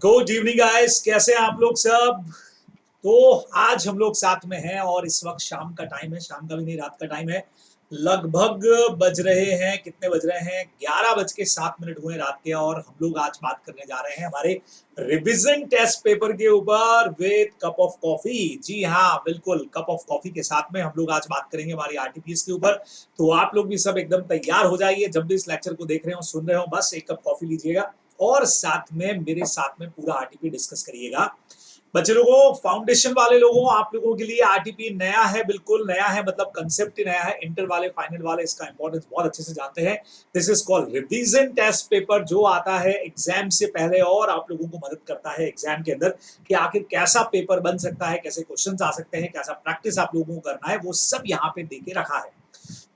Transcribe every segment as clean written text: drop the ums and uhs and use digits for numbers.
Good evening guys, कैसे हैं आप लोग सब। तो आज हम लोग साथ में हैं और इस वक्त शाम का टाइम है, शाम का भी नहीं रात का टाइम है। लगभग बज रहे हैं, कितने बज रहे हैं, 11:07 हुए रात के। और हम लोग आज बात करने जा रहे हैं हमारे रिवीजन टेस्ट पेपर के ऊपर विद कप ऑफ कॉफी। जी हाँ, बिल्कुल कप ऑफ कॉफी के साथ में हम लोग आज बात करेंगे हमारी आरटीपीएस के ऊपर। तो आप लोग भी सब एकदम तैयार हो जाइए, जब भी इस लेक्चर को देख रहे हो सुन रहे हो बस एक कप कॉफी लीजिएगा और साथ में मेरे साथ में पूरा आरटीपी डिस्कस करिएगा। बच्चे लोगों, फाउंडेशन वाले लोगों, आप लोगों के लिए आरटीपी नया है, बिल्कुल नया है, मतलब कंसेप्ट ही नया है। इंटर वाले फाइनल वाले इसका इंपॉर्टेंस बहुत अच्छे से जानते हैं। This is called revision test paper, जो आता है एग्जाम से पहले और आप लोगों को मदद करता है एग्जाम के अंदर कि आखिर कैसा पेपर बन सकता है, कैसे क्वेश्चंस आ सकते हैं, कैसा प्रैक्टिस आप लोगों को करना है, वो सब यहाँ पे देके रखा है।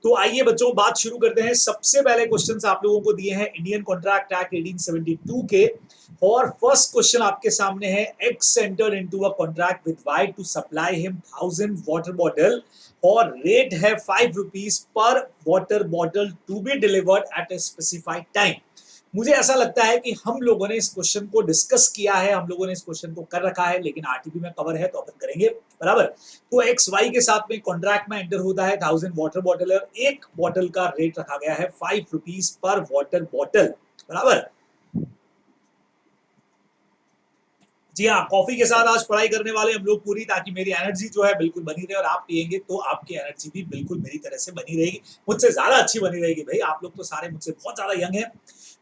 तो आइए बच्चों, बात शुरू करते हैं। सबसे पहले क्वेश्चंस आप लोगों को दिए हैं इंडियन कॉन्ट्रैक्ट एक्ट 1872 के। और फर्स्ट क्वेश्चन आपके सामने है, X enter into a contract with Y to supply him 1000 water bottle और रेट है 5 rupees per water bottle to be delivered at a specified time. मुझे ऐसा लगता है कि हम लोगों ने इस क्वेश्चन को डिस्कस किया है, हम लोगों ने इस क्वेश्चन को कर रखा है, लेकिन आरटीपी में कवर है तो अपन करेंगे, बराबर। तो एक्स वाई के साथ में कॉन्ट्रैक्ट में एंटर होता है 1000 वाटर बॉटल और एक बॉटल का रेट रखा गया है 5 रुपीज पर वाटर बॉटल, बराबर। जी हाँ, कॉफी के साथ आज पढ़ाई करने वाले हम लोग पूरी, ताकि मेरी एनर्जी जो है बिल्कुल बनी रहे। और आप पियेंगे तो आपकी एनर्जी भी बिल्कुल मेरी तरह से बनी रहेगी, मुझसे ज्यादा अच्छी बनी रहेगी। भाई आप लोग तो सारे मुझसे बहुत ज्यादा यंग हैं।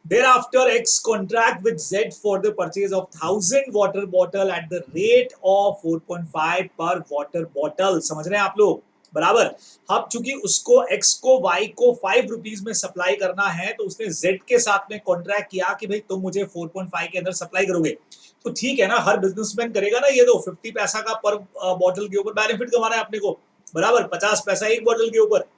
Thereafter, X contract with Z for the purchase of 1000 water bottle at the rate of 4.5 per water bottle। समझ रहे हैं आप लोग, बराबर। अब चूंकि उसको X को Y को 5 रुपीज में सप्लाई करना है, तो उसने Z के साथ में कॉन्ट्रैक्ट किया कि भाई तुम मुझे 4.5 के अंदर सप्लाई करोगे। तो ठीक है ना, हर बिजनेसमैन करेगा ना ये। तो 50 पैसा का पर बॉटल के ऊपर बेनिफिट कमाना है अपने को, बराबर। 50 पैसा एक बॉटल के ऊपर।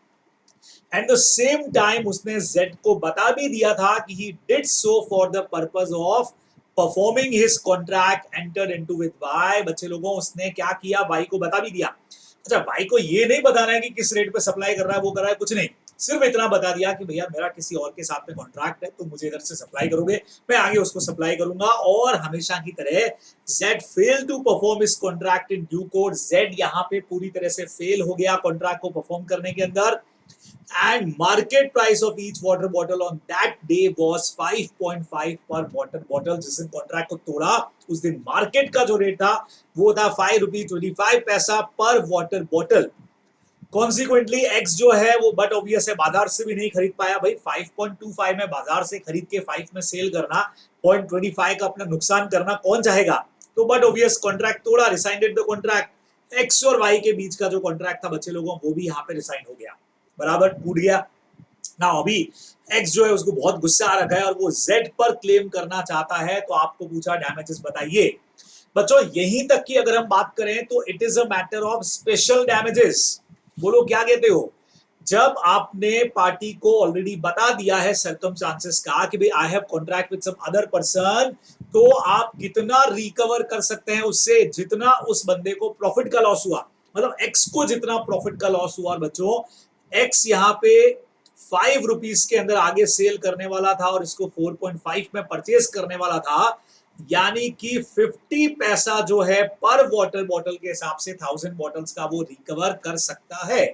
एट द सेम टाइम उसने Z को बता भी दिया था कि he did so for the purpose of performing his contract enter into with Y। बच्चे लोगों, उसने क्या किया, Y को बता भी दिया। अच्छा, Y को ये नहीं बताना है कि किस रेट पे सप्लाई कर रहा है, वो कर रहा है, कुछ नहीं। सिर्फ इतना बता दिया कि भैया मेरा किसी और के साथ में कॉन्ट्रैक्ट है, तो मुझे इधर से सप्लाई करोगे, मैं आगे उसको सप्लाई करूंगा। और हमेशा की तरह Z फेल टू परफॉर्म इस contract in due course. Z यहाँ पे पूरी तरह से फेल हो गया कॉन्ट्रैक्ट को परफॉर्म करने के अंदर। And market price of each water bottle on that day was 5.5 per water bottle। जिस दिन कॉन्ट्रैक्ट को तोड़ा उस दिन मार्केट का जो रेट था वो था 5 रुपीज 25 पैसा पर वाटर बॉटल। कॉन्सिक्वेंटली एक्स जो है वो बट ऑब्वियस है, बाजार से भी नहीं खरीद पाया। भाई 5.25 में बाजार से खरीद के 5 में सेल करना, 0.25 का अपना नुकसान करना कौन चाहेगा। तो बट ऑब्वियस कॉन्ट्रैक्ट तोड़ा, रिसाइंडेड द कॉन्ट्रैक्ट। एक्स और वाई के बीच का जो कॉन्ट्रैक्ट था बच्चे लोगों, वो भी यहाँ पे रिसाइन हो गया, बराबर, टूट गया ना। अभी एक्स जो है उसको बहुत गुस्सा आ रखा है और वो जेड पर क्लेम करना चाहता है। तो आपको पूछा डैमेजेस बताइए। बच्चों यहीं तक की अगर हम बात करें तो it is a matter of special damages. बोलो क्या कहते हो। जब आपने पार्टी को ऑलरेडी बता दिया है सर्कमस्टांसेस का कि भाई I have contract with some other person, तो आप कितना रिकवर कर सकते हैं उससे, जितना उस बंदे को प्रॉफिट का लॉस हुआ। मतलब एक्स को जितना प्रॉफिट का लॉस हुआ बच्चों, एक्स यहाँ पे 5 रुपीज के अंदर आगे सेल करने वाला था और इसको 4.5 में परचेज करने वाला था। यानी कि 50 पैसा जो है पर वाटर बॉटल के हिसाब से 1000 बॉटल्स का वो रिकवर कर सकता है।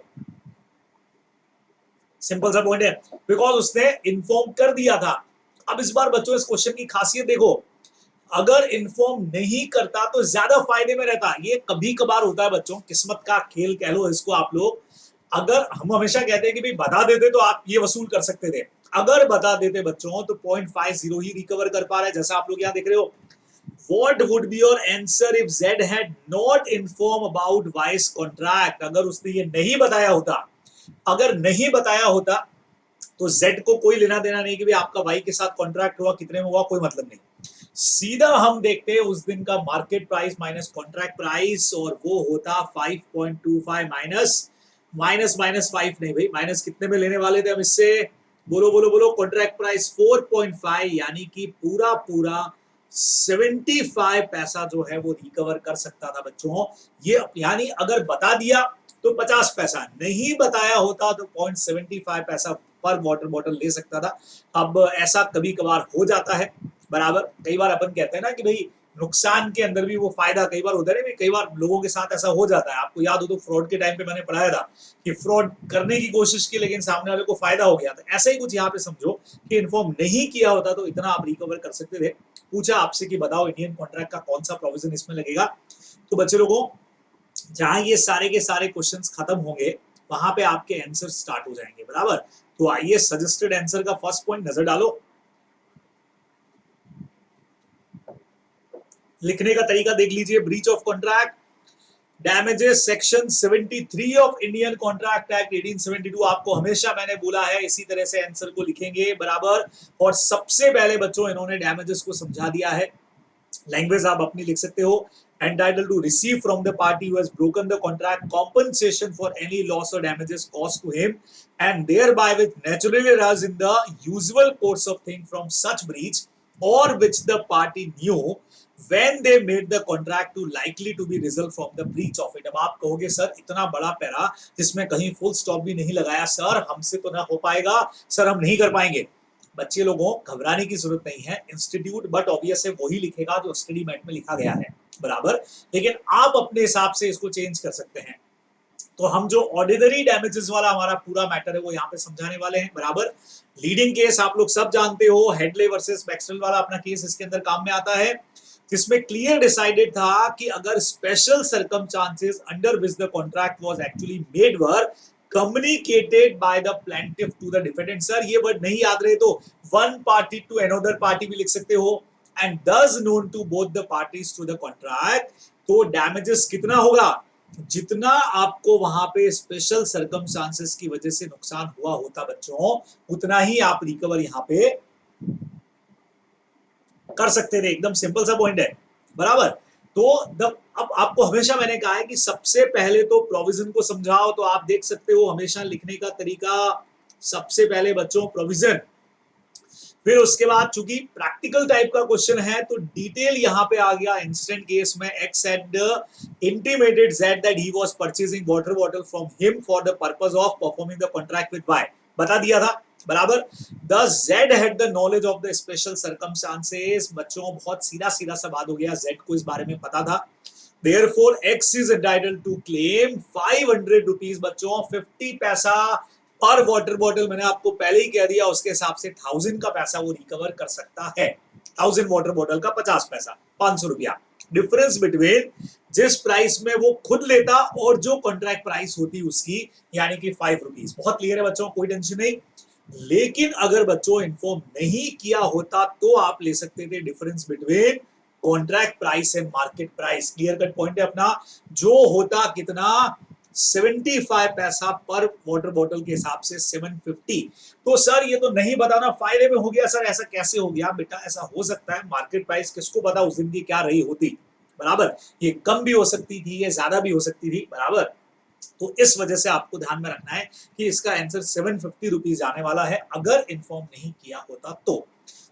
सिंपल सा पॉइंट है, बिकॉज उसने इन्फॉर्म कर दिया था। अब इस बार बच्चों इस क्वेश्चन की खासियत देखो, अगर इन्फॉर्म नहीं करता तो ज्यादा फायदे में रहता। ये कभी कभार होता है बच्चों, किस्मत का खेल कह लो इसको आप लोग। अगर हम हमेशा कहते हैं कि भाई बता देते तो आप ये वसूल कर सकते थे, अगर बता देते बच्चों तो 0.50 ही रिकवर कर पा रहे हैं, जैसा आप लोग यहाँ देख रहे हो। What would be your answer if Z had not informed about Y's contract? अगर उसने ये नहीं बताया होता, अगर नहीं बताया होता तो Z को कोई लेना देना नहीं कि भाई आपका Y के साथ कॉन्ट्रैक्ट हुआ, कितने में हुआ, कोई मतलब नहीं। सीधा हम देखते हैं उस दिन का market price minus contract price, और वो होता 5.25 माइनस 5 नहीं भाई, माइनस कितने में लेने वाले थे हम इससे, बोलो बोलो बोलो। कॉन्ट्रैक्ट प्राइस 4.5, यानी कि पूरा पूरा 75 पैसा जो है वो रिकवर कर सकता था बच्चों। ये यानी अगर बता दिया तो 50 पैसा, नहीं बताया होता तो 0.75 पैसा पर वाटर बॉटल ले सकता था। अब ऐसा कभी कभार हो जाता है, बराबर। कई बार अपन कहते हैं ना कि भाई नुकसान के अंदर भी वो फायदा कई बार होता है ना, कई बार लोगों के साथ ऐसा हो जाता है। आपको याद हो तो फ्रॉड के टाइम पे मैंने पढ़ाया था कि फ्रॉड करने की कोशिश की लेकिन सामने वाले को फायदा हो गया था। ऐसा ही कुछ यहाँ पे समझो कि इन्फॉर्म नहीं किया होता तो इतना आप रिकवर कर सकते थे। पूछा आपसे कि बताओ इंडियन कॉन्ट्रैक्ट का कौन सा प्रोविजन इसमें लगेगा, तो बच्चे लोगों जहां ये सारे के सारे क्वेश्चंस खत्म होंगे वहां पे आपके आंसर स्टार्ट हो जाएंगे, बराबर। तो आइए सजेस्टेड आंसर का फर्स्ट पॉइंट नजर डालो। लिखने का तरीका देख लीजिए, breach of contract damages section 73 of Indian contract act 1872। आपको हमेशा मैंने बोला है इसी तरह से आंसर को लिखेंगे, बराबर। और सबसे पहले बच्चों इन्होंने डैमेजेस को समझा दिया है, लैंग्वेज आप अपनी लिख सकते हो। entitled to receive from the party who has broken the contract compensation for any loss or damages caused to him and thereby which naturally arise in the usual course of thing from such breach or which the party knew when they made the contract to likely to be result from the breach of it। अब आप कहोगे sir इतना बड़ा para जिसमें कहीं full stop भी नहीं लगाया, सर हमसे तो ना हो पाएगा, सर हम नहीं कर पाएंगे। बच्चे लोगों घबराने की जरूरत नहीं है, इंस्टीट्यूट बट ऑब्वियस है वही लिखेगा जो स्टडी मैट में लिखा गया है, बराबर। लेकिन आप अपने हिसाब से इसको चेंज कर सकते हैं। तो हम जो ऑर्डिनरी डैमेजेस वाला हमारा पूरा मैटर है वो यहाँ पे समझाने वाले हैं, बराबर। लीडिंग केस आप लोग सब जानते हो, हेडले वर्सेस मैक्सवेल वाला अपना केस इसके अंदर काम में आता है, जिसमें क्लियर डिसाइडेड था कि अगर special circumstances under which the contract was actually made were communicated by the plaintiff to the defendant. Sir ये वर्ड नहीं याद रहे तो one party to another party भी लिख सकते हो, and thus known to both the parties to the contract. तो डैमेजेस कितना होगा, जितना आपको वहां पे स्पेशल सर्कमस्टांसेस की वजह से नुकसान हुआ होता बच्चों, उतना ही आप रिकवर यहां पे कर सकते थे। एकदम सिंपल सा पॉइंट है, बराबर। तो अब आपको हमेशा मैंने कहा है कि सबसे पहले तो प्रोविजन को समझाओ, तो आप देख सकते हो हमेशा लिखने का तरीका, सबसे पहले बच्चों प्रोविजन, फिर उसके बाद चूंकि प्रैक्टिकल टाइप का क्वेश्चन है तो डिटेल यहां पे आ गया। इंस्टेंट केस में X had intimated Z that he was purchasing water bottle from him for the purpose of performing the contract with Y, बता दिया था, बराबर। The Z had the knowledge of the special circumstances. बच्चों बहुत सीधा सीधा सा बात हो गया, जेड को इस बारे में पता था। Therefore, X is entitled to claim 500 rupees बच्चों, 50 पैसा पर वाटर बॉटल। मैंने आपको पहले ही कह दिया उसके हिसाब से 1000 का पैसा वो रिकवर कर सकता है। 1000 वाटर बॉटल का 50 पैसा, 500 रुपया डिफरेंस बिटवीन जिस प्राइस में वो खुद लेता और जो कॉन्ट्रैक्ट प्राइस होती उसकी, यानी कि 5 रुपीज। बहुत क्लियर है बच्चों, कोई टेंशन नहीं। लेकिन अगर बच्चों इन्फॉर्म नहीं किया होता तो आप ले सकते थे difference between contract price and market price. Clear cut point है अपना, जो होता कितना 75 पैसा पर वाटर बॉटल के हिसाब से 750। तो सर ये तो नहीं बताना फायदे में हो गया, सर ऐसा कैसे हो गया बेटा, ऐसा हो सकता है, मार्केट प्राइस किसको पता उस दिन की क्या रही होती, बराबर। ये कम भी हो सकती थी, ये ज्यादा भी हो सकती थी, बराबर। तो इस वजह से आपको ध्यान में रखना है कि इसका आंसर 750 रुपीज आने वाला है अगर इन्फॉर्म नहीं किया होता तो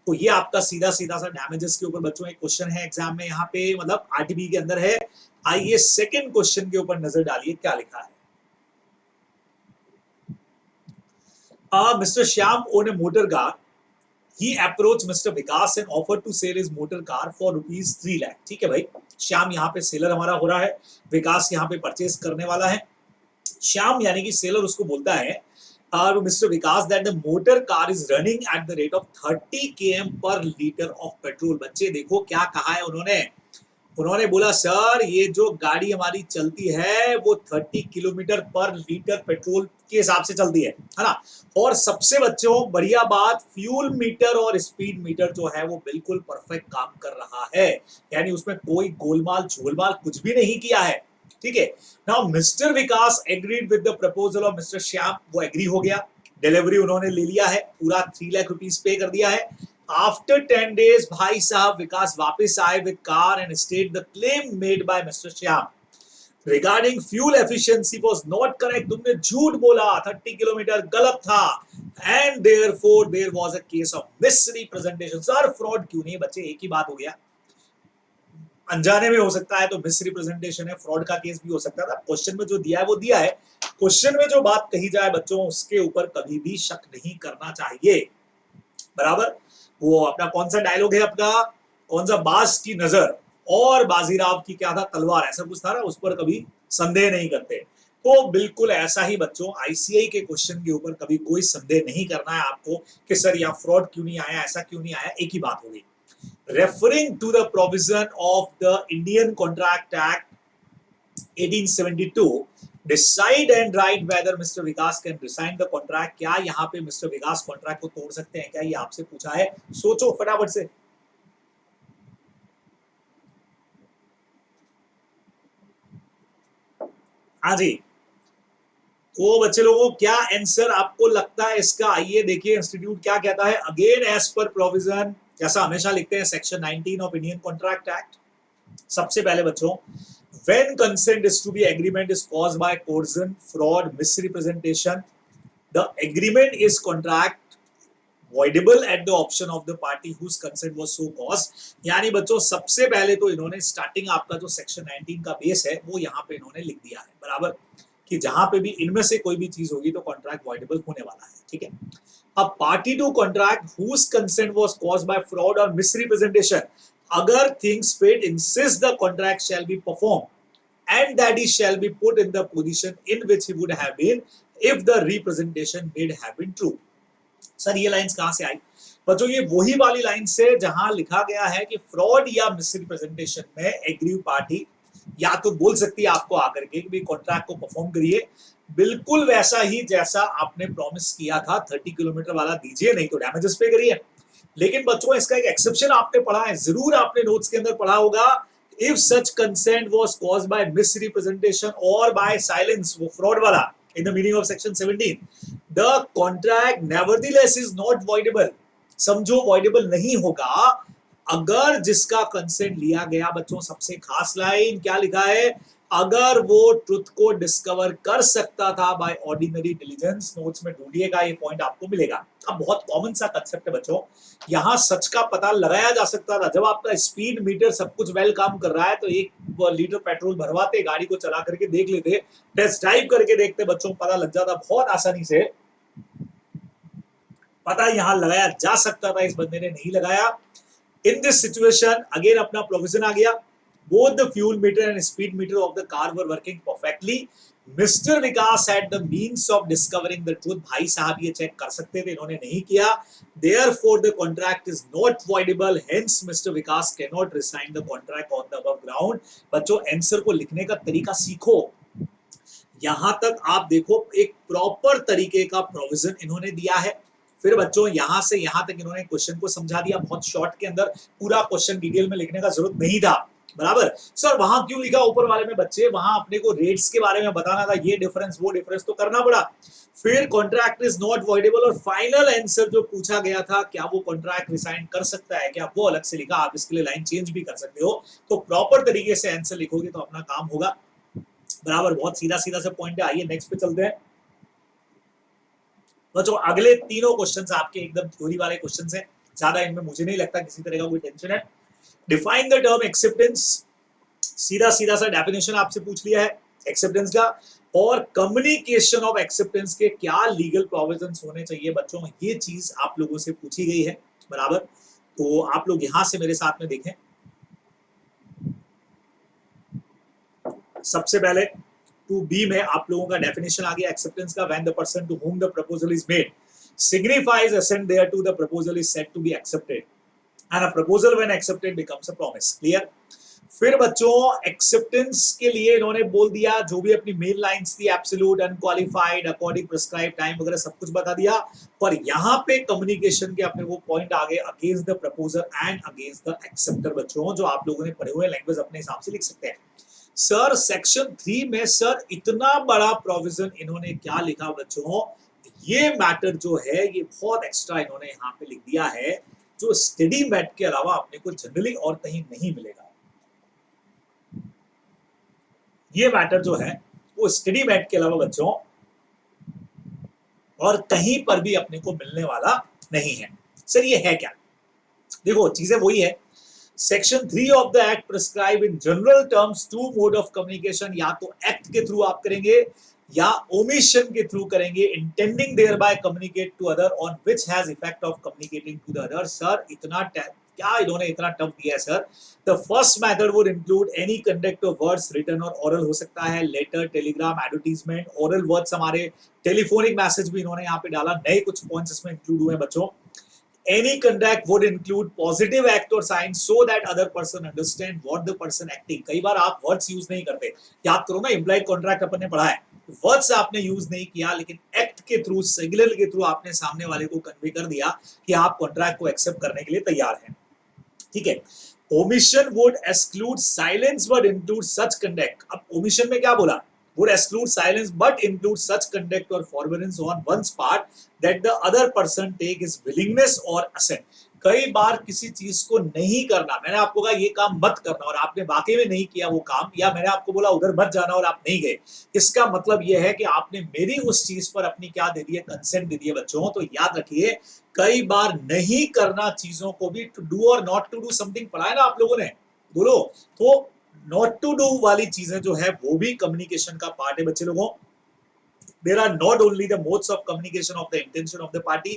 ये आपका सीधा सीधा सा डैमेजेस के ऊपर बच्चों एक क्वेश्चन है एग्जाम में, यहाँ पे मतलब आरटीबी के अंदर है। आइए सेकंड क्वेश्चन के ऊपर नजर डालिए क्या लिखा है। Mr. Shyam owned a motor car. He approached Mr. Vikas and offered to sell his motor car for rupees 3 lakh. ठीक है भाई, श्याम यहाँ पे सेलर हमारा हो रहा है, विकास यहाँ पे परचेज करने वाला है। श्याम यानी कि सेलर उसको बोलता है Mr. Vikas that the motor car is running at the rate of 30 km per liter of petrol। बच्चे देखो क्या कहा है उन्होंने बोला सर ये जो गाड़ी हमारी चलती है वो 30 किलोमीटर पर लीटर पेट्रोल के हिसाब से चलती है ना। और सबसे बच्चों बढ़िया बात, फ्यूल मीटर और स्पीड मीटर जो है वो बिल्कुल परफेक्ट काम कर रहा है, यानी उसमें कोई गोलमाल झोलमाल कुछ भी नहीं किया है। ठीक है, now mister Vikas agreed with the proposal of mister Shyam, वो एग्री हो गया, डिलीवरी उन्होंने ले लिया है, पूरा 3 लाख रुपीस पे कर दिया है। आफ्टर 10 days भाई साहब विकास वापस आए with car and state the claim made by mister Shyam regarding fuel efficiency was not correct. तुमने झूठ बोला, 30 किलोमीटर गलत था, and therefore there was a case of misrepresentation. Sir fraud क्यों नहीं बच्चे, एक ही बात हो गया, अनजाने में हो सकता है तो मिसरिप्रेजेंटेशन है, फ्रॉड का केस भी हो सकता था। क्वेश्चन में जो दिया है वो दिया है, क्वेश्चन में जो बात कही जाए बच्चों उसके ऊपर कभी भी शक नहीं करना चाहिए, बराबर। वो अपना कौन सा डायलॉग है, अपना कौन सा बाज की नजर, और बाजीराव की क्या था, तलवार, ऐसा कुछ था ना, उस पर कभी संदेह नहीं करते। तो बिल्कुल ऐसा ही बच्चों आईसीआई के क्वेश्चन के ऊपर कभी कोई संदेह नहीं करना है आपको कि सर यहाँ फ्रॉड क्यों नहीं आया, ऐसा क्यों नहीं आया, एक ही बात होगी। Referring to the provision of the Indian contract act 1872 decide and write whether mister Vikas can rescind the contract. क्या यहाँ पे मिस्टर विकास कॉन्ट्रैक्ट को तोड़ सकते हैं क्या, ये आपसे पूछा है, सोचो फटाफट से। हाँ जी, तो बच्चे लोगों क्या आंसर आपको लगता है इसका, आइए देखिए इंस्टीट्यूट क्या कहता है। अगेन एज पर प्रोविजन, जैसा हमेशा लिखते हैं, section 19 of Indian contract act. सबसे पहले बच्चों, when consent is to be agreement is caused by coercion, fraud, misrepresentation, the agreement is contract voidable at the option of the party whose consent was so caused। यानी बच्चों सबसे पहले तो इन्होंने starting आपका जो सेक्शन 19 का बेस है वो यहाँ पे इन्होंने लिख दिया है, बराबर, कि जहां पे भी इनमें से कोई भी चीज होगी तो कॉन्ट्रैक्ट वॉइडेबल होने वाला है, ठीक है। अब party to contract whose consent was caused by fraud और मिसरिप्रेजेंटेशन, अगर thinks fit insist the contract shall be perform and that he shall be put in the position in which he would have been if the representation made have been true. Sir ये lines कहां से आई बच्चों, ये वही वाली line से जहां लिखा गया है कि फ्रॉड या मिसरिप्रेजेंटेशन में एग्रीव पार्टी या तो बोल सकती है आपको आकर के कि कॉन्ट्रैक्ट को परफॉर्म करिए, बिल्कुल वैसा ही जैसा आपने प्रॉमिस किया था, 30 किलोमीटर वाला दीजिए, नहीं तो डैमेजेस पे करिए। लेकिन बच्चों इसका एक एक्सेप्शन आपने पढ़ा है, जरूर आपने नोट्स के अंदर पढ़ा होगा, if such consent was caused bye misrepresentation और बाय साइलेंस, वो फ्रॉड वाला, in the meaning of section 17, the contract nevertheless is not voidable. समझो वॉइडेबल नहीं होगा अगर जिसका कंसेंट लिया गया, बच्चों सबसे खास लाइन क्या लिखा है, अगर वो ट्रुथ को डिस्कवर कर सकता था बाय ऑर्डिनरी डिलीजेंस। नोट्स में ढूंढिएगा, ये पॉइंट आपको मिलेगा। अब बहुत कॉमन सा कंसेप्ट है बच्चों, यहां सच का पता लगाया जा सकता था जब आपका स्पीड मीटर सब कुछ वेल काम कर रहा है, तो 1 लीटर पेट्रोल भरवाते, गाड़ी को चला करके देख लेते, टेस्ट ड्राइव करके देखते, बच्चों पता लग जाता बहुत आसानी से, पता यहां लगाया जा सकता था, इस बंदे ने नहीं लगाया। In this situation, again अपना प्रोविजन आ गया, both the fuel meter and speed meter of the car were working perfectly. Mr. Vikas had the means of discovering the truth। भाई साहब ये चेक कर सकते थे, इन्होंने नहीं किया। Therefore, the contract is not voidable. Hence, Mr. Vikas cannot resign the contract on the above ground। बच्चों आंसर को लिखने का तरीका सीखो, यहां तक आप देखो एक प्रॉपर तरीके का प्रोविजन इन्होंने दिया है। फिर बच्चों यहां से यहां तक इन्होंने क्वेश्चन को समझा दिया बहुत शॉर्ट के अंदर, पूरा क्वेश्चन डिटेल में लिखने का जरूरत नहीं था, बराबर। सर वहां क्यों लिखा ऊपर वाले में बच्चे, वहां अपने को रेट्स के बारे में बताना था, ये डिफरेंस वो डिफरेंस तो करना पड़ा। फिर कॉन्ट्रैक्ट इज नॉट वॉइडेबल, और फाइनल आंसर जो पूछा गया था, क्या वो कॉन्ट्रैक्ट रिसाइन कर सकता है क्या, वो अलग से लिखा। आप इसके लिए लाइन चेंज भी कर सकते हो, तो प्रॉपर तरीके से आंसर लिखोगे तो अपना काम होगा, बराबर। बहुत सीधा सीधा से पॉइंट है। आइए नेक्स्ट पे चलते हैं बच्चों। अगले तीनों क्वेश्चंस आपके एकदम थ्योरी वाले क्वेश्चंस हैं, ज्यादा इनमें मुझे नहीं लगता किसी तरह का कोई टेंशन है। डिफाइन द टर्म एक्सेप्टेंस, सीधा सीधा सा डेफिनेशन आपसे पूछ लिया है एक्सेप्टेंस का, और कम्युनिकेशन ऑफ एक्सेप्टेंस के क्या लीगल प्रोविजंस होने चाहिए बच्चों, ये चीज आप लोगों से पूछी गई है, बराबर। तो आप लोग यहां से मेरे साथ में देखें, सबसे पहले 2B में आप लोगों का डेफिनेशन आ गया एक्सेप्टेंस का, when the person to whom the proposal is made signifies assent thereto the proposal is said to be accepted and a proposal when accepted becomes a promise। Clear. फिर बच्चों acceptance के लिए इन्होंने बोल दिया जो भी अपनी मेन लाइंस थी, absolute, unqualified, according prescribe time वगैरह सब कुछ बता दिया। पर यहाँ पे कम्युनिकेशन के अपने वो पॉइंट आ गए, against the proposer and against the acceptor बच्चों, जो आप लोगों ने पढ़े हुए लैंग्वेज अपने हिसाब से लिख सकते हैं। सर सेक्शन 3 में सर इतना बड़ा प्रोविजन इन्होंने क्या लिखा बच्चों, ये मैटर जो है ये बहुत एक्स्ट्रा इन्होंने यहाँ पे लिख दिया है, जो स्टडी मैट के अलावा अपने को जनरली और कहीं नहीं मिलेगा। ये मैटर जो है वो स्टडी मैट के अलावा बच्चों और कहीं पर भी अपने को मिलने वाला नहीं है। सर ये है क्या, देखो चीजें वही है। Section 3 of the act prescribe in general terms 2 mode of communication, या तो एक्ट के थ्रू आप करेंगे या ओमिशन के थ्रू करेंगे, intending there bye communicate to other on which has effect of communicating to the other. Sir इतना क्या इन्होंने इतना टफ दिया है sir. The first method would include any conduct of words written और ओरल हो सकता है, letter, Telegram, advertisement, oral words हमारे टेलीफोनिक मैसेज भी इन्होंने यहाँ पे डाला, नए कुछ पॉइंट्स इसमें इंक्लूड हुए बच्चों। Any conduct would include positive act or sign so that other person understand what the person acting। कई बार आप वर्ड्स यूज नहीं करते, याद करो ना इम्प्लाइड कॉन्ट्रैक्ट अपन ने पढ़ा है, वर्ड्स आपने यूज नहीं किया लेकिन एक्ट के थ्रू, सिग्नल के थ्रू आपने सामने वाले को कन्वे कर दिया कि आप कॉन्ट्रैक्ट को एक्सेप्ट करने के लिए तैयार हैं, ठीक है। Omission would exclude silence but include such conduct. अब ओमिशन में क्या बोला, would exclude silence but include such conduct or forbearance on one's part that the other person take his willingness or assent। कई बार किसी चीज को नहीं करना, मैंने आपको कहा ये काम मत करना और आपने वाकई में नहीं किया वो काम, या मैंने आपको बोला उधर मत जाना और आप नहीं गए, इसका मतलब ये है कि आपने मेरी उस चीज पर अपनी क्या दे दी है, कंसेंट दे दी है बच्चों। तो याद रखिए कई बार नहीं करना चीजों को भी, टू डू और नॉट टू डू समथिंग पढ़ा है ना आप लोगों ने, बोलो तो नॉट टू डू वाली चीजें जो है वो भी कम्युनिकेशन का पार्ट है बच्चे लोगों। There are not only the modes of communication of the intention of the party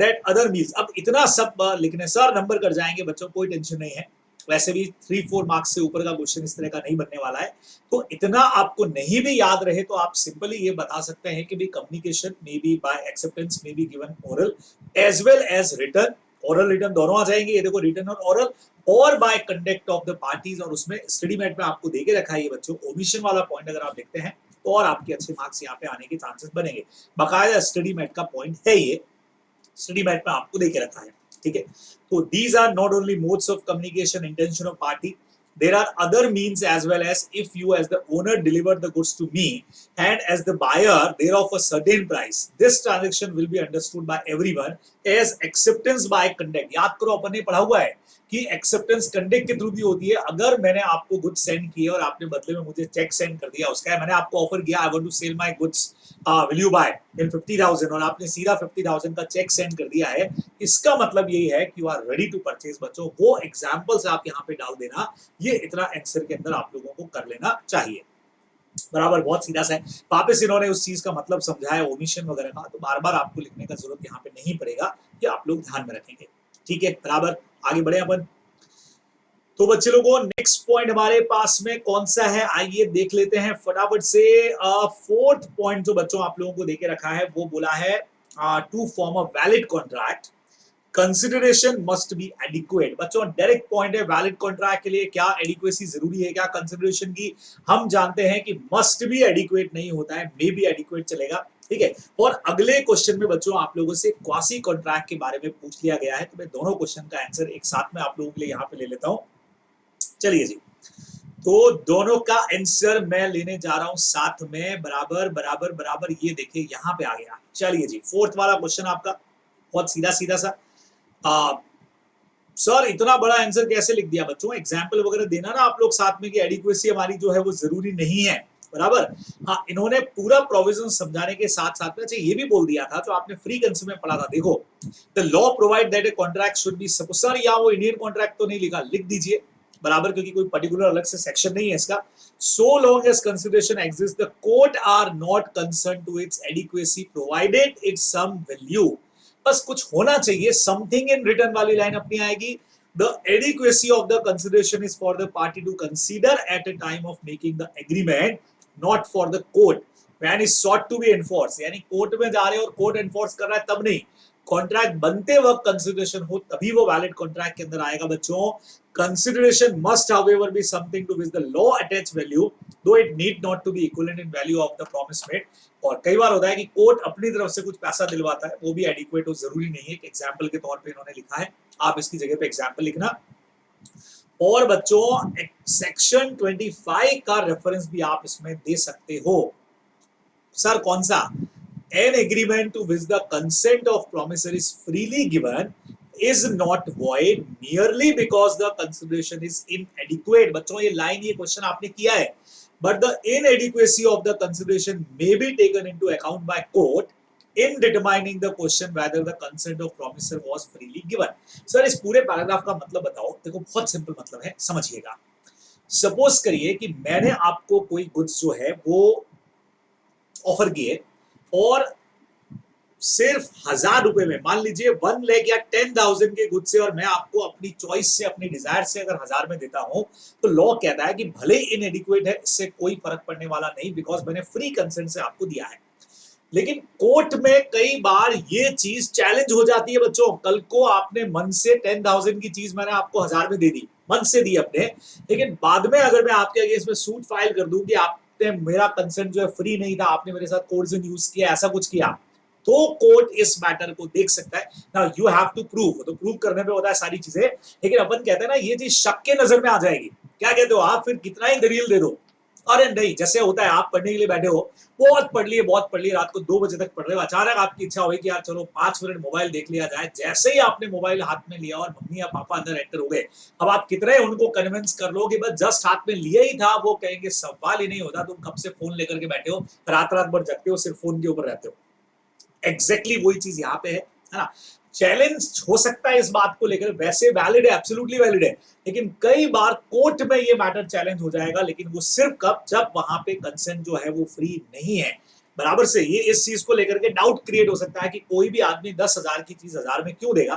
that other means। अब इतना सब लिखने सर नंबर कर जाएंगे बच्चों, कोई टेंशन नहीं है, वैसे भी 3-4 मार्क्स से ऊपर का क्वेश्चन इस तरह का नहीं बनने वाला है, तो इतना आपको नहीं भी याद रहे तो आप सिंपली ये बता सकते हैं कि भी communication may be by acceptance, may be given oral as well as written, oral written दोनों आ जाएंगे, ये देखो रिटर्न और ओरल, और by conduct of the parties. और उसमें स्टडी मेट में आपको देके रखा है ये बच्चों, ओमिशन वाला पॉइंट अगर आप लिखते हैं तो और आपके अच्छे मार्क्स यहाँ पे आने के चांसेस बनेंगे, बकायदा स्टडी मेट का पॉइंट है ये, स्टडी मेट में आपको देके रखा है, ठीक है। तो these are not only modes of communication intention of party, there are other means as well, as if you as the owner deliver the goods to me and as the buyer thereof a certain price, this transaction will be understood by everyone as acceptance by conduct। याद करो अपन ने पढ़ा हुआ है कि acceptance conduct के through भी होती है। अगर मैंने आपको गुड्स सेंड किए और आपने बदले में मुझे चेक सेंड कर दिया, उसका मैंने आपको ऑफर किया I want to sell my goods will you buy in 50,000 और आपने सीधा 50,000 का चेक सेंड कर दिया है, इसका मतलब यही है कि you are ready to purchase बच्चों। वो एग्जांपल्स आप यहाँ पे डाल देना, ये इतना आंसर के अंदर आप लोगों को कर लेना चाहिए, बराबर, बहुत सीधा सा है। वापस इन्होंने उस चीज का मतलब समझाया ओमिशन वगैरह का, तो बार बार आपको लिखने का जरूरत यहाँ पे नहीं पड़ेगा, ये आप लोग ध्यान में रखेंगे, ठीक है, बराबर। आगे बढ़े अपन, तो बच्चे लोगों नेक्स्ट पॉइंट हमारे पास में कौन सा है, आइए देख लेते हैं फटाफट से। फोर्थ पॉइंट जो बच्चों आप लोगों को देके रखा है वो बोला है to form a valid contract consideration must be adequate. बच्चों डायरेक्ट पॉइंट है, वैलिड कॉन्ट्रैक्ट के लिए क्या एडिक्वेसी जरूरी है क्या कंसिडरेशन की, हम जानते हैं कि मस्ट बी एडिक्वेट नहीं होता है, मे बी एडिक्वेट चलेगा, ठीक है। और अगले क्वेश्चन में बच्चों आप लोगों से क्वासी कॉन्ट्रैक्ट के बारे में पूछ लिया गया है, तो मैं दोनों क्वेश्चन का आंसर एक साथ में आप लोगों के लिए यहाँ पे ले लेता हूँ। चलिए जी, तो दोनों का आंसर मैं लेने जा रहा हूं साथ में, बराबर बराबर बराबर, ये देखिए यहाँ पे आ गया। चलिए जी, फोर्थ वाला क्वेश्चन आपका बहुत सीधा सीधा सा। सर इतना बड़ा आंसर कैसे लिख दिया बच्चों, एग्जाम्पल वगैरह देना ना आप लोग साथ में कि एडिक्वेसी हमारी जो है वो जरूरी नहीं है, बराबर। हाँ, इन्होंने पूरा प्रोविजन समझाने के साथ साथ में अच्छा ये भी बोल दिया था जो आपने फ्री कंसेंट में पढ़ा था, देखो the law provide that a contract should be suppose, sir या वो इंडियन कॉन्ट्रैक्ट तो नहीं लिखा, लिख दीजिए, बराबर, क्योंकि कोई पर्टिकुलर अलग से सेक्शन नहीं है इसका। So long as consideration exist the court are not concern to its adequacy provided its some value, बस कुछ होना चाहिए, समथिंग इन रिटर्न वाली लाइन अपनी आएगी। The adequacy of the consideration is for the party to consider at a time of making the agreement, not for the court when is sought to be enforced। यानी court में जा रहे हो और court enforce कर रहा है तब नहीं, कॉन्ट्रैक्ट बनते वक्त कंसिडरेशन हो तभी वो वैलिड कॉन्ट्रैक्ट के अंदर आएगा बच्चों। Consideration must however be something to which the law attach value though it need not to be equivalent in value of the promise made। और कई बार होता है कि कोर्ट अपनी तरफ से कुछ पैसा दिलवाता है, वो भी एडिक्वेट हो, जरूरी नहीं है कि एग्जाम्पल के तौर पे इन्होंने लिखा है, आप इसकी जगह पे एग्जाम्पल लिखना। और बच्चों सेक्शन 25 का रेफरेंस भी आप इसमें दे सकते हो, सर कौन सा, an agreement to which the consent of promisor is freely given is not void merely because the consideration is inadequate। बच्चों ये लाइन, ये क्वेश्चन आपने किया है, but the inadequacy of the consideration may be taken into account by court in determining the question whether the consent of promisor was freely given। Sir इस पूरे paragraph का मतलब बताओ, देखो बहुत सिंपल मतलब है, समझिएगा। सपोज करिए कि मैंने आपको कोई गुड्स जो है वो ऑफर किए और सिर्फ 1,000 रुपए में, मान लीजिए 1 लाख या 10,000 के गुड से, और मैं आपको अपनी चॉइस से, अपनी डिजायर से अगर 1,000 में देता हूं, तो लॉ कहता है कि भले इनएडिक्वेट है, इससे कोई फर्क पड़ने वाला नहीं, बिकॉज मैंने फ्री कंसेंट से आपको दिया है। लेकिन कोर्ट में कई बार ये चीज चैलेंज हो जाती है बच्चों। कल को आपने मन से 10,000 की चीज मैंने आपको 1,000 में दे दी, मन से दी अपने, लेकिन बाद में अगर मैं आपके अगेंस्ट में सूट फाइल कर दूं कि आपने, मेरा कंसेंट जो है फ्री नहीं था, आपने मेरे साथ कोर्जन यूज किया, ऐसा कुछ किया, तो कोर्ट इस मैटर को देख सकता है। Now you have to prove, तो प्रूव करने पे होता है सारी चीजें, लेकिन अपन कहते हैं ना ये चीज शक के नजर में आ जाएगी। क्या कहते हो आप, फिर कितना ही दलील दे दो, अरे नहीं, जैसे होता है आप पढ़ने के लिए बैठे हो, बहुत पढ़ लिए, रात को 2 बजे तक पढ़ रहे हो, अचानक आपकी इच्छा हुई कि यार चलो 5 मिनट मोबाइल देख लिया जाए। जैसे ही आपने मोबाइल हाथ में लिया और मम्मी या पापा अंदर एंटर हो गए, अब आप कितने उनको कन्विंस कर लो कि बस जस्ट हाथ में लिया ही था, वो कहेंगे सवाल ही नहीं होता, तुम कब से फोन लेकर के बैठे हो, रात रात भर जगते हो, सिर्फ फोन के ऊपर रहते हो। एग्जैक्टली वही चीज यहाँ पे है ना। चैलेंज हो सकता है इस बात को लेकर, वैसे वैलिड है, एब्सोल्युटली वैलिड है, लेकिन कई बार कोर्ट में ये मैटर चैलेंज हो जाएगा, लेकिन वो सिर्फ कब, जब वहां पे कंसेंट जो है वो फ्री नहीं है। बराबर से ये इस चीज को लेकर के डाउट क्रिएट हो सकता है कि कोई भी आदमी 10,000 की चीज 1,000 में क्यों देगा।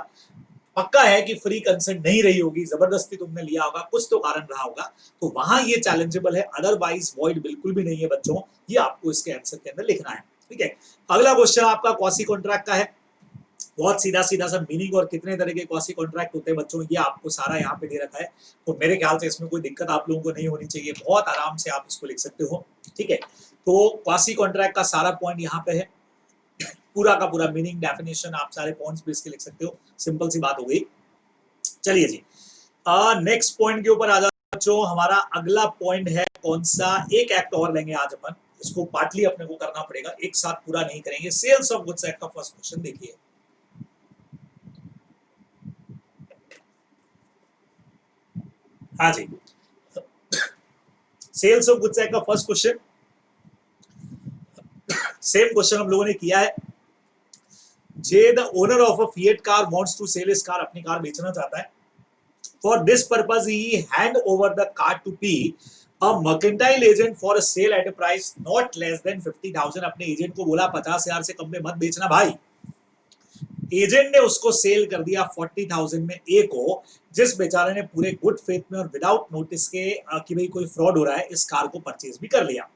पक्का है कि फ्री कंसेंट नहीं रही होगी, जबरदस्ती तुमने लिया होगा, कुछ तो कारण रहा होगा, तो वहां ये चैलेंजेबल है, अदरवाइज वॉइड बिल्कुल भी नहीं है बच्चों। ये आपको इसके आंसर के अंदर लिखना है, ठीक है। अगला क्वेश्चन आपका क्वासी कॉन्ट्रैक्ट का है। बहुत सीधा सीधा सा मीनिंग और कितने तरह के क्वासी कॉन्ट्रैक्ट होते हैं बच्चों, ये आपको सारा यहाँ पे दे रखा है, तो मेरे ख्याल से इसमें कोई दिक्कत आप लोगों को नहीं होनी चाहिए, बहुत आराम से आप इसको लिख सकते हो, ठीक है। तो क्वासी कॉन्ट्रैक्ट का सारा पॉइंट यहाँ पे है, पूरा का पूरा मीनिंग, डेफिनेशन आप सारे पॉइंट्स पे इसके लिख सकते हो, सिंपल सी बात हो गई। चलिए जी, नेक्स्ट पॉइंट के ऊपर आ जाओ बच्चों। हमारा अगला पॉइंट है कौन सा, एक एक्ट और लेंगे आज अपन, इसको पार्टली अपने को करना पड़ेगा, एक साथ पूरा नहीं करेंगे। सेल्स ऑफ गुड्स एक्ट का फर्स्ट क्वेश्चन देखिए। हाँ जी, सेल्स ऑफ गुड्स एक्ट का फर्स्ट क्वेश्चन, सेम क्वेश्चन हम लोगों ने किया है। J the owner of a Fiat car wants to sell his car, अपनी कार बेचना चाहता है। For this purpose he hand over the car to P a mercantile agent for a sale at a price not less than 50,000। अपने agent को बोला 50,000 से कम में मत बेचना भाई। एजेंट ने उसको सेल कर दिया 40,000 में ए को, जिस बेचारे ने पूरे गुड फेथ में और विदाउट नोटिस के कि भाई कोई फ्रॉड हो रहा है, इस कार को परचेज भी कर लिया।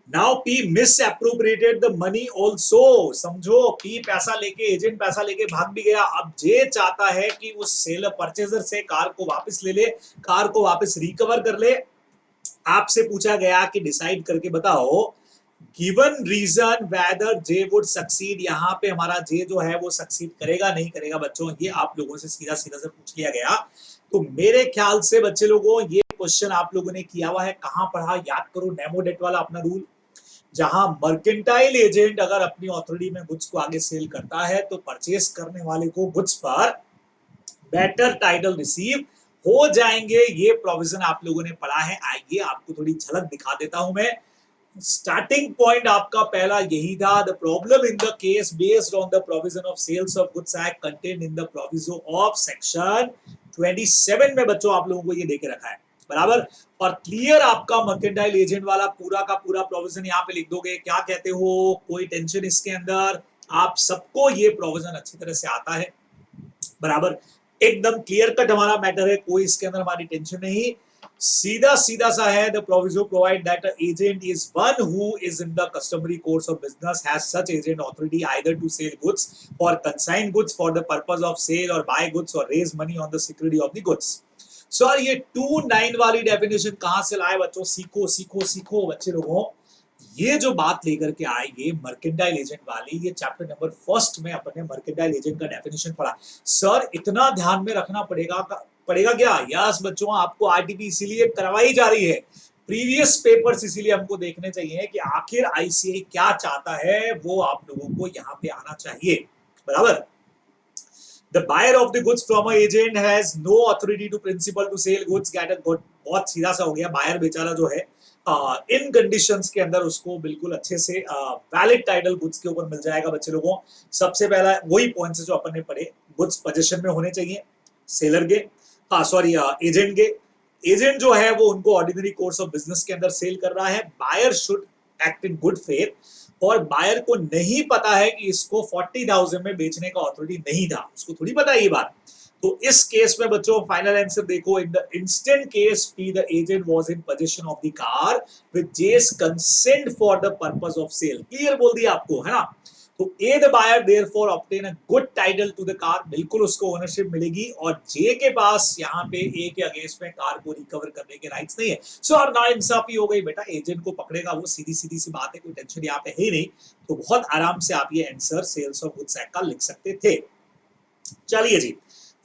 Now P miss appropriated the money also. समझो, पी पैसा लेके, एजेंट पैसा लेके भाग भी गया। अब जे चाहता है कि उस सेलर परचेजर से कार को वापस ले ले, कार को वापस रिकवर कर ले। आपसे पूछा गया कि डिसाइड करके बताओ given reason whether J would succeed. यहाँ पे हमारा जे जो है वो सक्सीड करेगा नहीं करेगा बच्चों, ये आप लोगों से सीधा सीधा से पूछ लिया गया। तो मेरे ख्याल से बच्चे लोगों, ये क्वेश्चन आप लोगों ने किया हुआ है, कहां पढ़ा, याद करो, नेमोडेट वाला अपना रूल, जहां मर्केंटाइल एजेंट अगर अपनी ऑथोरिटी में गुड्स को आगे सेल करता है तो परचेस करने वाले को गुड्स पर बेटर टाइटल रिसीव हो जाएंगे। ये प्रोविजन आप लोगों ने पढ़ा है। आइए आपको थोड़ी झलक दिखा देता हूं मैं। स्टार्टिंग पॉइंट आपका पहला यही था, the problem in the case based on the provision of sales of goods act contained in the proviso of section 27 में बच्चों आप लोगों को ये देके रखा है, बराबर। और क्लियर आपका मर्केंटाइल एजेंट वाला पूरा का पूरा प्रोविजन यहाँ पे लिख दोगे। क्या कहते हो, कोई टेंशन इसके अंदर, आप सबको ये प्रोविजन अच्छी तरह से आता है, बराबर। एकदम क्लियर कट हमारा मैटर है, कोई इसके अंदर हमारी टेंशन नहीं, सीधा सीधा सा है। The proviso provide that agent is one who is in the customary course of business has such agent authority either to sell goods or consign goods for the purpose of sale or buy goods or raise money on the security of the goods. Sir ये 2(9) वाली definition कहां से लाए बच्चों, सीखो सीखो सीखो बच्चे लोगों। ये जो बात लेकर के आए ये मर्केंटाइल एजेंट वाली, ये चैप्टर नंबर 1 में अपने मर्केंटाइल एजेंट का डेफिनेशन पढ़ा। सर इतना ध्यान में रखना पड़ेगा क्या? यस बच्चों, आपको आरटीपी इसीलिए करवाई जा रही है, प्रीवियस पेपर्स इसीलिए हमको देखने चाहिए कि आखिर आईसीएआई क्या चाहता है, वो आप लोगों को यहाँ पे आना चाहिए, बराबर। The buyer of the goods from a agent has no authority to principal to sell goods get a good। बहुत सीधा सा हो गया। बायर बेचारा जो है इन कंडीशंस के अंदर उसको बिल्कुल अच्छे से वैलिड टाइटल गुड्स के ऊपर मिल जाएगा बच्चे लोगों। सबसे पहला वही पॉइंट्स जो अपन ने पढ़े, गुड्स पोजीशन में होने चाहिए सेलर के, सॉरी एजेंट के। एजेंट जो है वो उनको ऑर्डिनरी कोर्स ऑफ बिजनेस के अंदर सेल कर रहा है। Buyer should act in good faith और बायर को नहीं पता है कि इसको 40,000 में बेचने का ऑथोरिटी नहीं था, उसको थोड़ी पता है ये बात। तो इस केस में बच्चों फाइनल आंसर देखो, in the instant case P the agent was in position of the car with J's consent for the purpose of sale. Clear बोल दिया आपको, है ना। तो A the buyer therefore obtain a good title to the car, बिल्कुल उसको ownership मिलेगी, और जे के पास यहाँ पे ए के अगेंस्ट में कार को रिकवर करने के राइट्स नहीं है। सो अब नाइंसाफी हो गई बेटा, एजेंट को पकड़ेगा वो, सीधी सीधी सी बात है, कोई टेंशन यहाँ पे है नहीं। तो बहुत आराम से आप ये answer sales of goods act का लिख सकते थे। चलिए जी,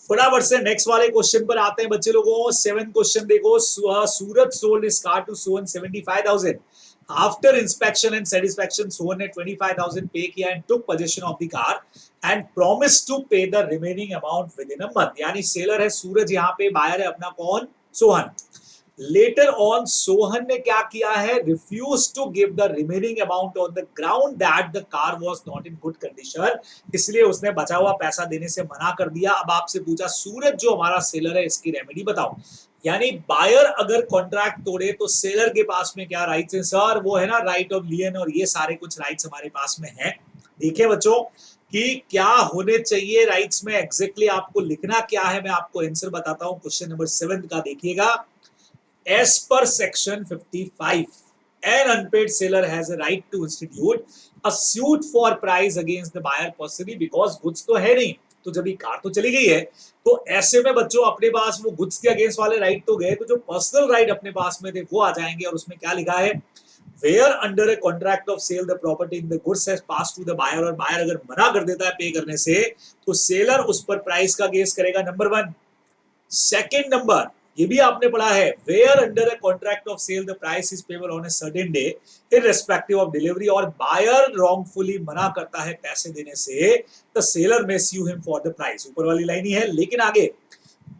फटाफट से नेक्स्ट वाले क्वेश्चन पर आते हैं बच्चे लोगों। 7th क्वेश्चन देखो, Surat sold his car to Sohan 75,000। After inspection and satisfaction Sohan ने 25,000 पे किया and took possession of the car and promise to pay the remaining amount within a month. यानी सेलर है सूरज, यहाँ पे बायर है अपना कौन, सोहन। लेटर ऑन सोहन ने क्या किया है, refuse to give the remaining amount on the ground that the car was not in good condition, इसलिए उसने बचा हुआ पैसा देने से मना कर दिया। अब आपसे पूछा सूरज जो हमारा सेलर है इसकी रेमेडी बताओ। यानी बायर अगर कॉन्ट्रैक्ट तोड़े तो सेलर के पास में क्या राइट्स है सर, वो है ना राइट ऑफ लियन और ये सारे कुछ राइट्स हमारे पास में है। देखिए बच्चों कि क्या होने चाहिए राइट्स में, एग्जैक्टली आपको लिखना क्या है, मैं आपको आंसर बताता हूं। क्वेश्चन नंबर 7 का देखिएगा। As per section 55, an unpaid seller has a right to institute a suit for price against the buyer personally because goods तो है नहीं, तो जब ये कार तो चली गई है, तो ऐसे में बच्चों अपने पास वो गुड्स के अगेंस्ट वाले राइट तो गए, तो जो पर्सनल राइट अपने पास में थे वो आ जाएंगे। और उसमें क्या लिखा है, where under a contract of sale the property in the goods has pass to the buyer, और बायर अगर मना कर देता है पे करने से तो सेलर उस पर प्राइस का गेस करेगा, नंबर 1। सेकेंड नंबर, ये भी आपने पढ़ा है, where under a contract of sale the price is payable on a certain day irrespective of delivery, और बायर रॉन्गफुली मना करता है पैसे देने से, the seller may sue him for the price. ऊपर वाली लाइन ही है, लेकिन आगे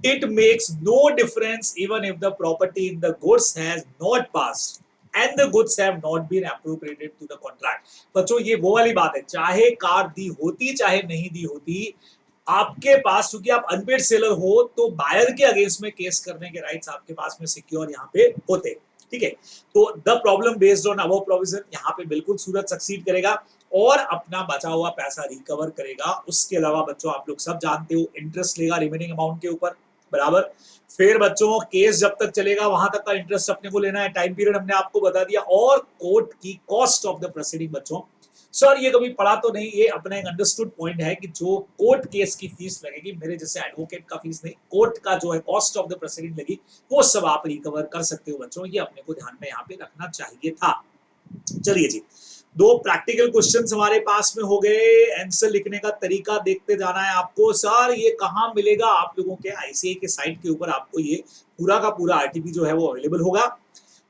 it makes no difference even if the property in the goods has not passed and the goods have not been appropriated to the contract। बच्चों ये वो वाली बात है, चाहे कार दी होती चाहे नहीं दी होती, आपके पास क्योंकि आप अनपेड सेलर हो तो बायर के अगेंस्ट में केस करने के राइट्स आपके पास में सिक्योर यहाँ पे होते। ठीक है, तो the problem based on above provision, यहाँ पे बिल्कुल सूरज सक्सीड करेगा और अपना बचा हुआ पैसा रिकवर करेगा। उसके अलावा बच्चों आप लोग सब जानते हो इंटरेस्ट लेगा रिमेनिंग अमाउंट के ऊपर, बराबर। फिर बच्चों केस जब तक चलेगा वहां तक का इंटरेस्ट अपने को लेना है, टाइम पीरियड हमने आपको बता दिया, और कोर्ट की कॉस्ट ऑफ द प्रोसीडिंग। बच्चों सर ये कभी पढ़ा तो नहीं, ये अपना एक अंडरस्टूड पॉइंट है कि जो कोर्ट केस की फीस लगेगी, मेरे जैसे एडवोकेट का फीस नहीं, कोर्ट का जो है कॉस्ट ऑफ द प्रोसीडिंग लगी, वो सब आप रिकवर कर सकते हो बच्चों, ये अपने को ध्यान में यहाँ पे रखना चाहिए था। चलिए जी, 2 प्रैक्टिकल क्वेश्चंस हमारे पास में हो गए। आंसर लिखने का तरीका देखते जाना है आपको। सर ये कहाँ मिलेगा, आप लोगों के आईसीआई के साइट के ऊपर आपको ये पूरा का पूरा आरटीपी जो है वो अवेलेबल होगा।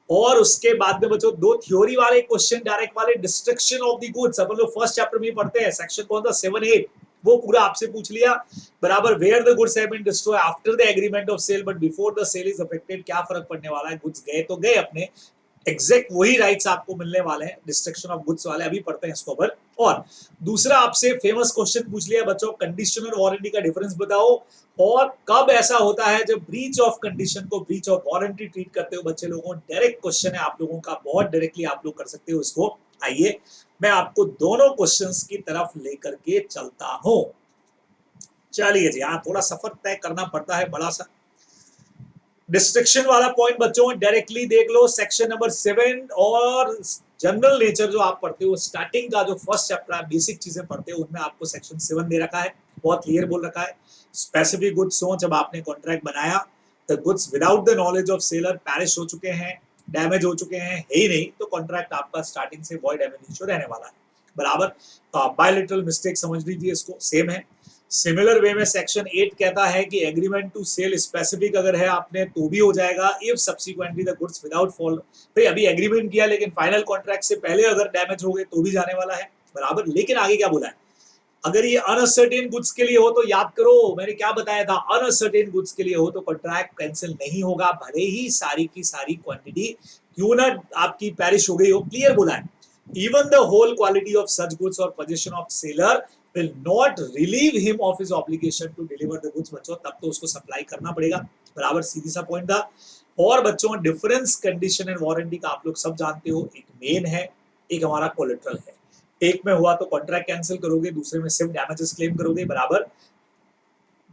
और उसके बाद में बच्चों 2 थ्योरी वाले क्वेश्चन डायरेक्ट वाले, डिस्ट्रक्शन ऑफ द गुड्स, अपन लोग फर्स्ट चैप्टर में पढ़ते हैं, सेक्शन कौन सा 7-8, वो पूरा आपसे पूछ लिया, बराबर। Where the goods have been destroyed after the agreement of sale but before the sale is affected, क्या फर्क पड़ने वाला है, गुड्स गए तो गए अपने, एग्जैक्ट वही राइट्स आपको मिलने वाले हैं, डिस्ट्रक्शन ऑफ गुड्स वाले अभी पढ़ते हैं इसको अपन। और दूसरा आपसे फेमस क्वेश्चन पूछ लिया बच्चों, कंडीशन और वारंटी का डिफरेंस बताओ, और कब ऐसा होता है जब ब्रीच ऑफ कंडीशन को ब्रीच ऑफ वारंटी ट्रीट करते हो बच्चे लोगों। डायरेक्ट क्वेश्चन है आप लोगों का, बहुत डायरेक्टली आप लोग कर सकते हो इसको। आइए मैं आपको दोनों क्वेश्चंस की तरफ लेकर के चलता हूं। चलिए जी, हाँ थोड़ा सफर तय करना पड़ता है बड़ा सा। डिस्ट्रक्शन वाला पॉइंट बच्चों डायरेक्टली देख लो, सेक्शन नंबर 7, और जनरल नेचर जो आप पढ़ते हो, स्टार्टिंग का जो फर्स्ट चैप्टर है, बेसिक चीजें पढ़ते हो, उनमें आपको सेक्शन 7 दे रखा है, बहुत क्लियर बोल रखा है। स्पेसिफिक गुड्स हो, जब आपने कॉन्ट्रैक्ट बनाया, the goods without the knowledge of seller parish हो चुके हैं, डैमेज हो चुके हैं, है ही नहीं, तो कॉन्ट्रैक्ट आपका स्टार्टिंग से वॉइड एंड इश्यू रहने वाला है, बराबर। तो आप बायलैटरल मिस्टेक समझ लीजिए इसको, सेम है। सिमिलर वे में सेक्शन 8 कहता है कि एग्रीमेंट टू सेल स्पेसिफिक अगर है आपने तो भी हो जाएगा, if subsequently the goods without fall, भाई अभी एग्रीमेंट किया लेकिन फाइनल कॉन्ट्रैक्ट से पहले अगर डैमेज हो गए तो भी जाने वाला है, बराबर। लेकिन आगे क्या बोला है, अगर ये अनसर्टेन गुड्स के लिए हो तो याद करो मैंने क्या बताया था, अनसर्टेन गुड्स के लिए हो तो कॉन्ट्रैक्ट कैंसिल नहीं होगा, भले ही सारी की सारी क्वांटिटी क्यों ना आपकी पैरिश हो गई हो, क्लियर बोला है। Even the whole quality of such goods or possession of seller will not relieve him of his obligation to deliver the goods। बच्चों तब तो उसको सप्लाई करना पड़ेगा, बराबर, सीधी सा पॉइंट था। और बच्चों डिफरेंस कंडीशन एंड वारंटी का आप लोग सब जानते हो, एक मेन है, एक हमारा कोलेट्रल है। एक में हुआ तो कॉन्ट्रैक्ट कैंसिल करोगे, दूसरे में सिर्फ डैमेजेस क्लेम करोगे, बराबर।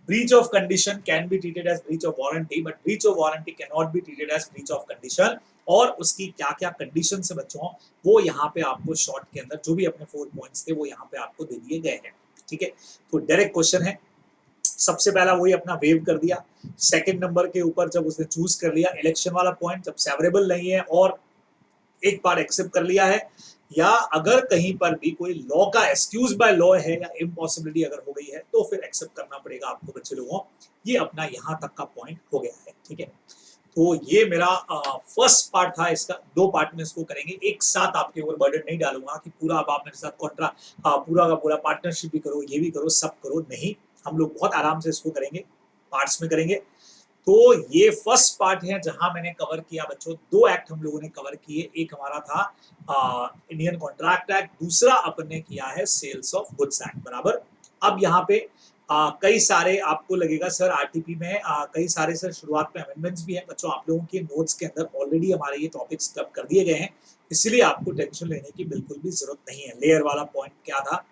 breach of condition can be treated as breach of warranty, but breach of warranty cannot be treated as breach of condition। और उसकी क्या क्या कंडीशन से बच्चों, वो यहाँ पे आपको शॉर्ट के अंदर जो भी अपने 4 पॉइंट्स थे वो यहाँ पे आपको दे दिए गए हैं, ठीक है। तो डायरेक्ट क्वेश्चन है, सबसे पहला वही अपना वेव कर दिया, सेकंड नंबर के ऊपर जब उसने चूज कर लिया इलेक्शन वाला पॉइंट, जब फेवरेबल नहीं है और एक बार एक्सेप्ट कर लिया है, या अगर कहीं पर भी कोई लॉ का एक्सक्यूज बाय लॉ है या इम्पॉसिबिलिटी अगर हो गई है तो फिर एक्सेप्ट करना पड़ेगा आपको बच्चे लोगों। ये अपना यहाँ तक का पॉइंट हो गया है, ठीक है। तो ये मेरा फर्स्ट पार्ट था, इसका 2 पार्ट में इसको करेंगे, एक साथ आपके ऊपर बर्डन नहीं डालूंगा कि पूरा अब आप मेरे साथ कॉन्ट्रा पूरा का पूरा पार्टनरशिप भी करो, ये भी करो, सब करो, नहीं, हम लोग बहुत आराम से इसको करेंगे, पार्ट्स में करेंगे। तो ये फर्स्ट पार्ट है जहां मैंने कवर किया बच्चों, 2 एक्ट हम लोगों ने कवर किए, एक हमारा था इंडियन कॉन्ट्रैक्ट एक्ट, दूसरा अपन ने किया है सेल्स ऑफ गुड्स एक्ट, बराबर। अब यहाँ पे कई सारे आपको लगेगा सर आरटीपी में कई सारे सर शुरुआत में अमेंडमेंट्स भी हैं बच्चों, आप लोगों के नोट्स के अंदर ऑलरेडी हमारे ये टॉपिक्स क्लब कर दिए गए हैं, इसलिए आपको टेंशन लेने की बिल्कुल भी जरूरत नहीं है। लेयर वाला पॉइंट क्या था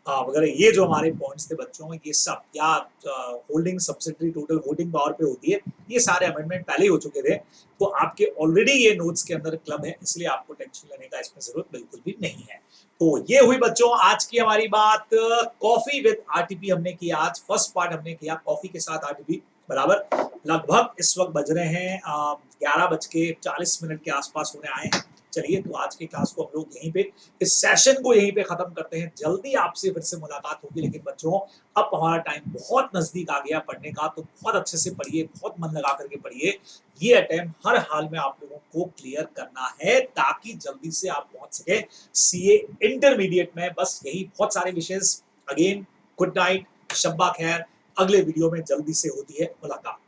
वगैरह, ये जो हमारे पॉइंट्स थे बच्चों, ये सब या holding subsidiary total voting power पे होती है, ये सारे अमेंडमेंट पहले ही हो चुके थे, तो आपके ऑलरेडी ये नोट्स के अंदर क्लब है, इसलिए आपको टेंशन लेने का इसमें जरूरत बिल्कुल भी नहीं है। तो ये हुई बच्चों आज की हमारी बात, कॉफी विद आरटीपी हमने किया, आज फर्स्ट पार्ट हमने किया कॉफी के साथ आरटीपी, बराबर। लगभग इस वक्त बज रहे हैं 11:40 के आसपास होने आए हैं। चलिए, तो आज की क्लास को हम लोग यहीं पे, इस सेशन को यहीं पे खत्म करते हैं, जल्दी आपसे फिर से मुलाकात होगी। लेकिन बच्चों अब हमारा टाइम बहुत नजदीक आ गया पढ़ने का, तो बहुत अच्छे से पढ़िए, बहुत मन लगा करके पढ़िए, ये अटेम्प्ट हर हाल में आप लोगों को क्लियर करना है ताकि जल्दी से आप पहुंच सके सीए इंटरमीडिएट में। बस यही बहुत सारे विषय। अगेन गुड नाइट, शब्बा खैर, अगले वीडियो में जल्दी से होती है मुलाकात।